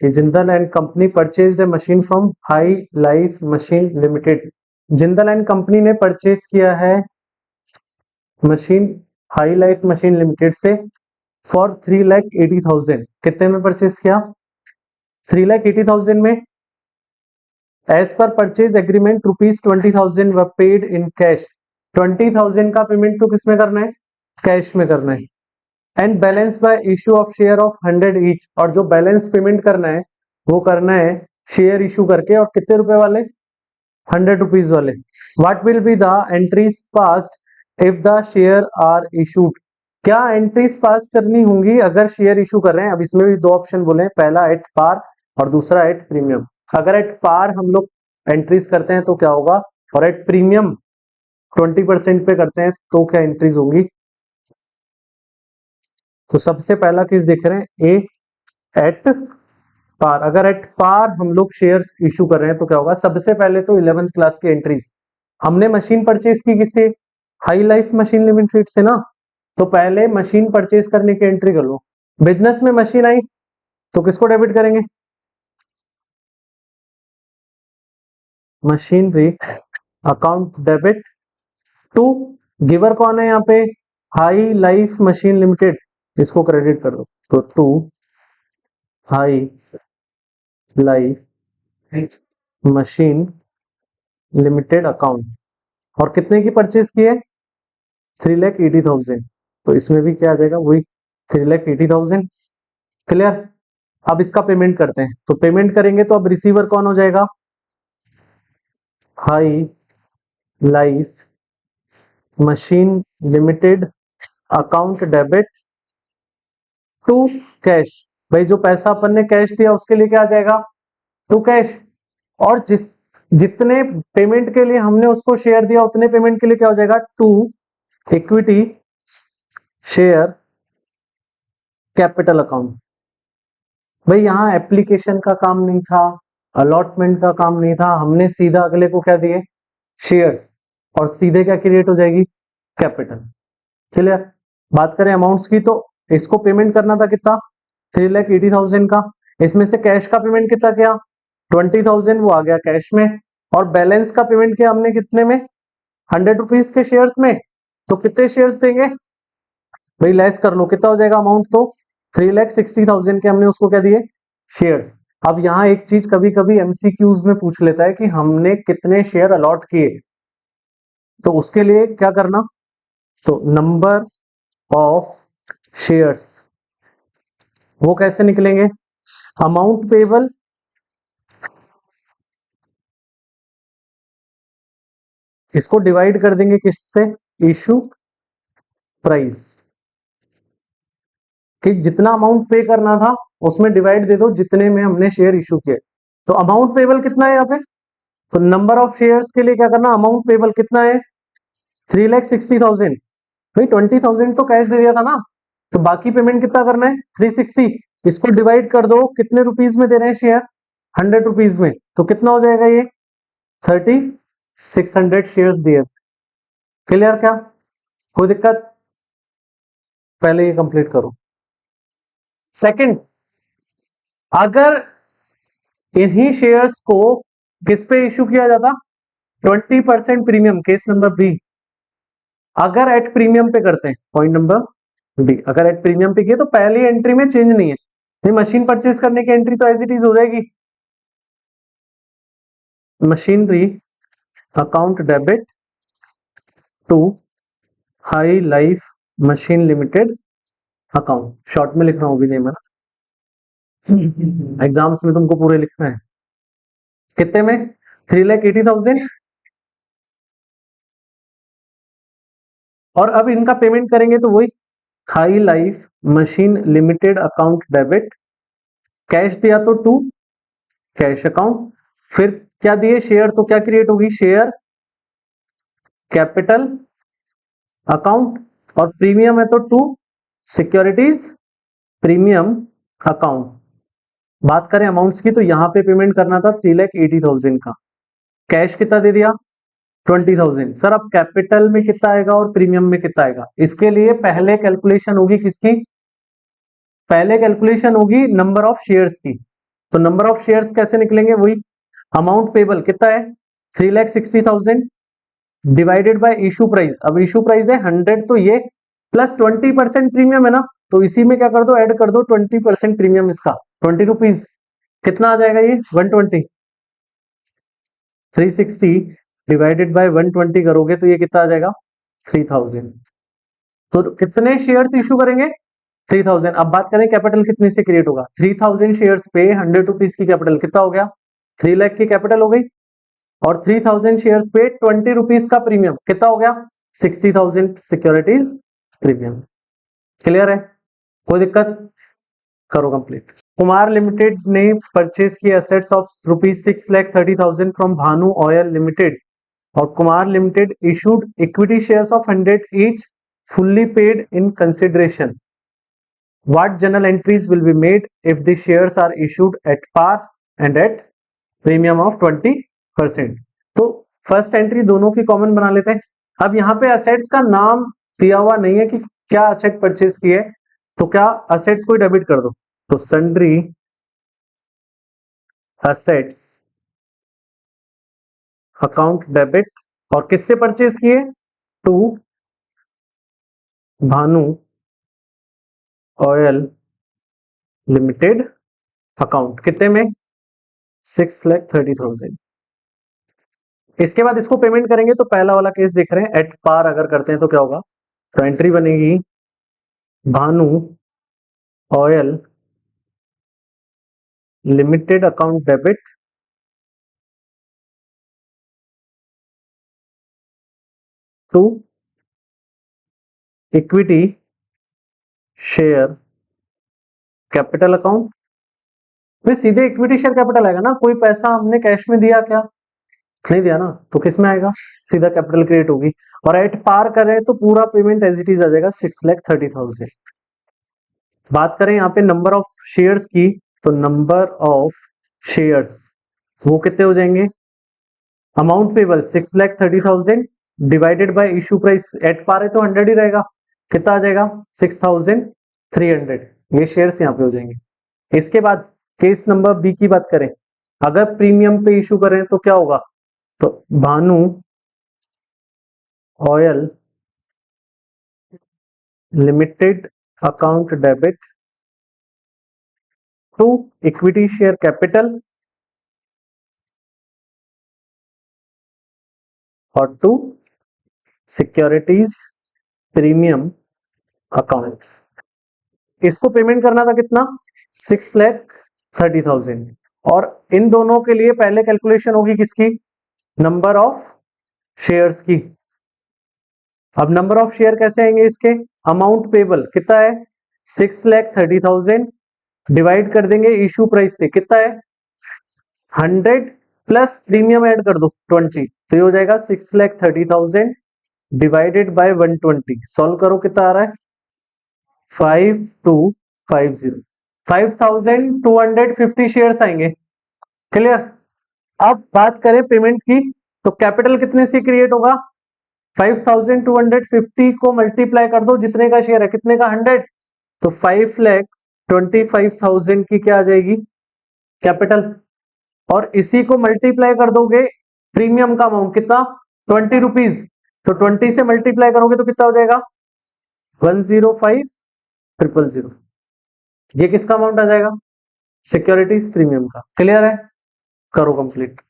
कि Jindal and company purchased A machine from high life machine limited. Jindal and company ने purchase किया है machine high life machine limited से for 3,80,000। कितने में परचेज किया? 3,80,000 में। एज पर परचेज एग्रीमेंट ₹20,000 व पेड इन कैश। 20,000 का पेमेंट तो किस में करना है? कैश में करना है। And balance bye issue of share of 100 each. और जो बैलेंस पेमेंट करना है वो करना है शेयर इशू करके। और कितने रुपए वाले? 100 रुपीज वाले। What will be the entries passed if the share are issued. क्या एंट्रीज पास करनी होंगी अगर शेयर इशू कर रहे हैं? अब इसमें भी दो ऑप्शन बोले, पहला एट पार और दूसरा एट प्रीमियम। अगर एट पार हम लोग एंट्रीज करते हैं तो क्या होगा, और एट प्रीमियम 20% पे करते हैं तो क्या एंट्रीज होंगी? तो सबसे पहला किस दिख रहे हैं? ए एट पार। अगर एट पार हम लोग शेयर्स इशू कर रहे हैं तो क्या होगा? सबसे पहले तो 11th क्लास की एंट्रीज। हमने मशीन परचेज की किससे? हाई लाइफ मशीन लिमिटेड से ना। तो पहले मशीन परचेज करने की एंट्री कर लो। बिजनेस में मशीन आई तो किसको डेबिट करेंगे? Machinery account debit to. Giver कौन है यहाँ पे? हाई लाइफ मशीन लिमिटेड, इसको क्रेडिट कर दो। तो to high life machine limited account. और कितने की परचेज की है? 3,80,000। तो इसमें भी क्या आ जाएगा? वही 3,80,000। क्लियर? अब इसका पेमेंट करते हैं। तो पेमेंट करेंगे तो अब रिसीवर कौन हो जाएगा? High life machine limited account debit to cash. भाई जो पैसा अपन ने कैश दिया उसके लिए क्या आ जाएगा? To cash. और जितने पेमेंट के लिए हमने उसको शेयर दिया उतने पेमेंट के लिए क्या हो जाएगा? To equity share capital account. भाई यहां एप्लीकेशन का काम नहीं था, अलॉटमेंट का काम नहीं था, हमने सीधा अगले को क्या दिए? शेयर्स। और सीधे क्या क्रिएट हो जाएगी? कैपिटल। क्लियर? बात करें अमाउंट्स की तो इसको पेमेंट करना था कितना? 3,80,000 का। इसमें से कैश का पेमेंट कितना किया? 20,000, वो आ गया कैश में। और बैलेंस का पेमेंट किया हमने कितने में? 100 रुपीज के शेयर्स में। तो कितने शेयर्स देंगे भाई? लेस कर लो, कितना हो जाएगा अमाउंट? तो 3,60,000 के हमने उसको क्या दिए? शेयर्स। अब यहाँ एक चीज कभी कभी एमसीक्यूज में पूछ लेता है कि हमने कितने शेयर अलॉट किए, तो उसके लिए क्या करना? तो नंबर ऑफ शेयर्स वो कैसे निकलेंगे? अमाउंट पेबल इसको डिवाइड कर देंगे किससे? Issue price. कि जितना अमाउंट पे करना था उसमें डिवाइड दे दो जितने में हमने शेयर इशू किए। तो अमाउंट पेबल कितना है यहाँ पे? तो नंबर ऑफ शेयर्स के लिए क्या करना? अमाउंट पेबल कितना है? 3,60,000। भाई 20,000 तो कैश दे दिया था ना, तो बाकी पेमेंट कितना करना है? 360। इसको डिवाइड कर दो, कितने रुपीज में दे रहे हैं शेयर? 100 रुपीज में। तो कितना हो जाएगा ये? 3,600 शेयर्स दिए। क्लियर? क्या कोई दिक्कत? पहले ये कंप्लीट करो। सेकंड, अगर इन्हीं शेयर्स को किस पे इशू किया जाता? 20% प्रीमियम, केस नंबर बी। अगर एट प्रीमियम पे करते हैं, पॉइंट नंबर बी, अगर एट प्रीमियम पे किए तो पहली एंट्री में चेंज नहीं है, ये मशीन परचेज करने की एंट्री तो एज इट इज हो जाएगी। Machinery account debit to high life machine limited account. Short में लिख रहा हूं, भी नहीं मैं, एग्जाम्स में तुमको पूरे लिखना है। कितने में? 3,80,000। और अब इनका पेमेंट करेंगे तो वही high life machine limited account debit. Cash दिया तो टू कैश अकाउंट। फिर क्या दिए? शेयर, तो क्या क्रिएट होगी? Share capital account. और प्रीमियम है तो टू सिक्योरिटीज प्रीमियम अकाउंट। बात करें अमाउंट्स की तो यहां पे पेमेंट करना था 3,80,000 का। कैश कितना दे दिया? 20,000। सर अब कैपिटल में कितना आएगा और प्रीमियम में कितना आएगा? इसके लिए पहले कैलकुलेशन होगी किसकी? पहले कैलकुलेशन होगी नंबर ऑफ शेयर्स की। तो नंबर ऑफ शेयर्स कैसे निकलेंगे, वही अमाउंट पेबल कितना है 3,60,000 डिवाइडेड बाय इशू प्राइस। अब इशू प्राइस है 100, तो ये प्लस 20% प्रीमियम है ना, तो इसी में क्या कर दो, ऐड कर दो 20% प्रीमियम इसका 20 रुपीज। कितना आ जाएगा ये 120, 360 डिवाइडेड बाय 120 करोगे तो ये कितना आ जाएगा 3000। तो कितने शेयर्स इशू करेंगे 3000। अब बात करें कैपिटल कितने से क्रिएट होगा, 3000 शेयर्स पे 100 रुपीज की कैपिटल कितना हो गया 3 लाख की कैपिटल हो गई, और 3000 शेयर्स पे 20 रुपीज का प्रीमियम कितना हो गया 60,000 सिक्योरिटीज प्रीमियम। क्लियर है, कोई दिक्कत, करो कंप्लीट। कुमार लिमिटेड ने परचेज की assets of ₹6,30,000 from Bhanu oil limited, और Kumar limited issued equity shares of 100 each fully paid in consideration. What journal entries will be made if the shares are issued at par and at premium of 20%? तो first entry दोनों की common बना लेते हैं। अब यहाँ पे असेट्स का नाम दिया हुआ नहीं है कि क्या असेट परचेज की है, तो क्या असेट्स को डेबिट कर दो, तो सन्ड्री असेट्स अकाउंट डेबिट, और किससे परचेज किए, to Bhanu oil limited account, कितने में 6,30,000। इसके बाद इसको पेमेंट करेंगे, तो पहला वाला केस देख रहे हैं, एट पार अगर करते हैं तो क्या होगा, तो एंट्री बनेगी Bhanu oil limited account debit to equity share capital account. फिर सीधे इक्विटी शेयर कैपिटल आएगा ना, कोई पैसा हमने कैश में दिया क्या, नहीं दिया ना, तो किस में आएगा, सीधा कैपिटल क्रिएट होगी। और एट पार करें तो पूरा पेमेंट एज इट इज आ जाएगा 6,30,000। बात करें यहाँ पे नंबर ऑफ शेयर्स की, तो नंबर ऑफ शेयर्स वो कितने हो जाएंगे, amount payable 6,30,000 divided by issue price, at par है तो 100 ही रहेगा, कितना आ जाएगा 6,300। ये शेयर्स यहाँ पे हो जाएंगे। इसके बाद केस नंबर बी की बात करें, अगर प्रीमियम पे इशू करें तो क्या होगा, तो Bhanu oil limited account debit to equity share capital और टू सिक्योरिटीज प्रीमियम अकाउंट। इसको पेमेंट करना था कितना 6,30,000, और इन दोनों के लिए पहले कैलकुलेशन होगी किसकी, नंबर ऑफ शेयर्स की। अब नंबर ऑफ शेयर कैसे आएंगे इसके, अमाउंट पेबल कितना है 6,30,000 डिवाइड कर देंगे इशू प्राइस से, कितना है 100 प्लस प्रीमियम ऐड कर दो 20, तो ये हो जाएगा 6,30,000 डिवाइडेड बाय 120। सॉल्व करो कितना आ रहा है 5250, 5,250 शेयर्स आएंगे। क्लियर। अब बात करें पेमेंट की, तो कैपिटल कितने से क्रिएट होगा, 5,250 को मल्टीप्लाई कर दो, जितने का शेयर है कितने का 100, तो 5,25,000 की क्या आ जाएगी कैपिटल, और इसी को मल्टीप्लाई कर दोगे प्रीमियम का अमाउंट कितना 20 रुपीज, तो 20 से मल्टीप्लाई करोगे तो कितना हो जाएगा 105,000। ये किसका अमाउंट आ जाएगा, सिक्योरिटीज प्रीमियम का। क्लियर है, करो कंप्लीट।